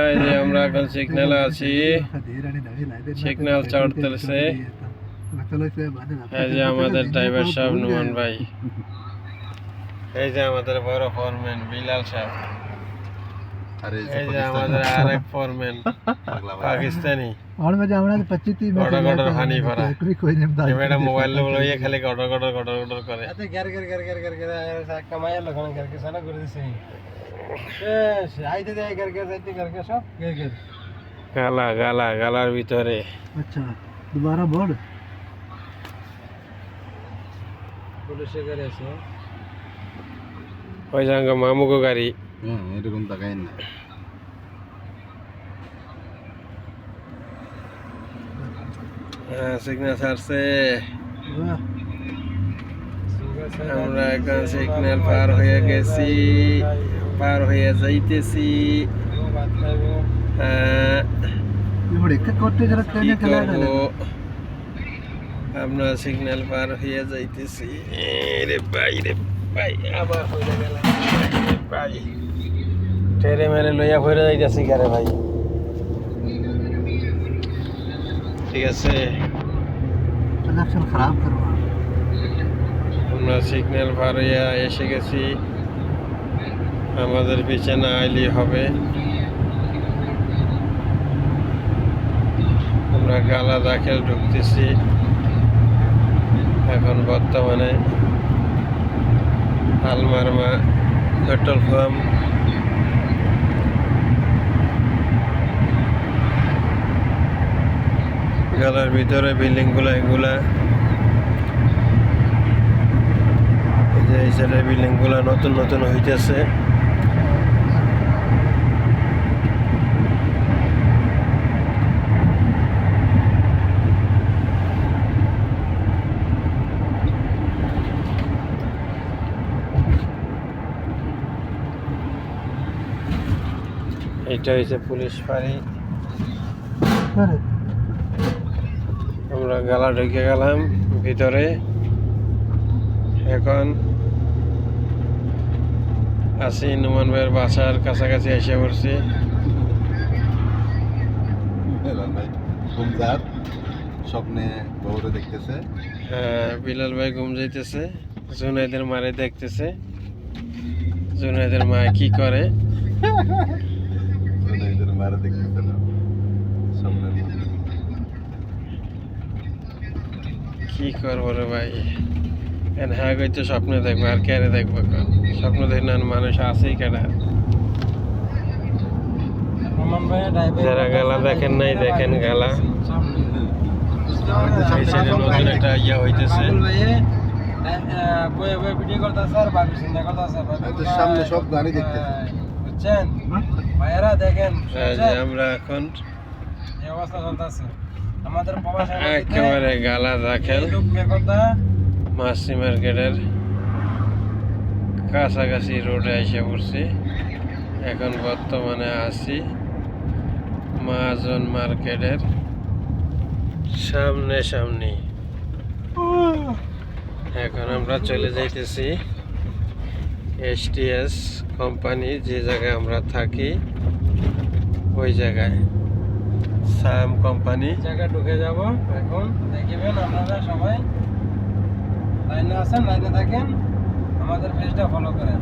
এই যে আমরা এখন সিগন্যালে আছি, সিগন্যাল চড়তেছে। এই যে আমাদের ড্রাইভার সাহেব নুমান ভাই, এই যে আমাদের বড় ফোরম্যান বিলাল সাহেব, এই যে আমাদের আরেক ফোরম্যান পাকিস্তানি গড়গড় হানি ভরা। এটা মোবাইল লইয়ে খালি গড়গড় গড়গড় করে। গালা গালা গালার ভিতরে। আচ্ছা দুবারা বড় পুলিশে গাড়ি আছে, ওই সঙ্গে মামুকো গাড়ি। এরকম তাকাই না। হ্যাঁ সিগন্যাল ছাড়ছে, আমরা এখন সিগন্যাল পার হয়ে গেছি, পার হয়ে যাইতেছি। হ্যাঁ কি করবো, আমরা সিগন্যাল পার হয়ে যাইতেছি। রে ভাই রে ভাই, আবার হয়ে গেল ভাই, টেরে মেরে লইয়া হয়ে যাইতেছি গারে ভাই। ঠিক আছে, খারাপ করবো। আমরা সিগন্যাল পার হইয়া এসে গেছি, আমাদের পিছে না আইলেই হবে। আমরা গালা দাখেল ঢুকতেছি এখন বর্তমানে। আলমারমা পেট্রোল পাম্প, গালার ভিতরে বিল্ডিং গুলা এগুলা, এই যে এই সাইডের বিল্ডিং গুলা নতুন নতুন হইতেছে। এটা হচ্ছে পুলিশ ফাঁড়ি। আমরা গালা ঢুকে গেলাম ভিতরে, এখন আছি নুমান ভাইয়ের বাসার কাছাকাছি এসে পড়ছি। স্বপ্নে বউরে দেখতেছে। হ্যাঁ বিলাল ভাই ঘুম যাইতেছে, জুনাইদের মারে দেখতেছে, জুনাইদের মা কি করে। মারা দেখতেছে না স্বপ্নের মধ্যে। কি করবো রে ভাই, হ্যাঁ তো স্বপ্নে দেখবো, আর কেড়ে দেখবো? স্বপ্ন দেখলে মানুষ আছেই কেডা। যারা গালা দেখেন নাই দেখেন গালা। নতুন একটা ইয়া হইতেছে, সামনে সব গাড়ি দেখতেছে, বুঝছেন ভাইয়েরা? দেখেন আমরা এখন এই অবস্থা চলতেছে আমাদের একেবারে গালা দাখেল মাসি মার্কেটের কাছাকাছি রোডে এসে পড়ছি। এখন বর্তমানে আছি মহাজন মার্কেটের সামনে সামনে। এখন আমরা চলে যাইতেছি STS কোম্পানি, যে জায়গায় আমরা থাকি ওই জায়গায়, সাম কোম্পানি জায়গায় ঢুকে যাব। এখন দেখবেন আপনারা সবাই লাইনে আছেন, লাইনে থাকেন, আমাদের পেজটা ফলো করেন।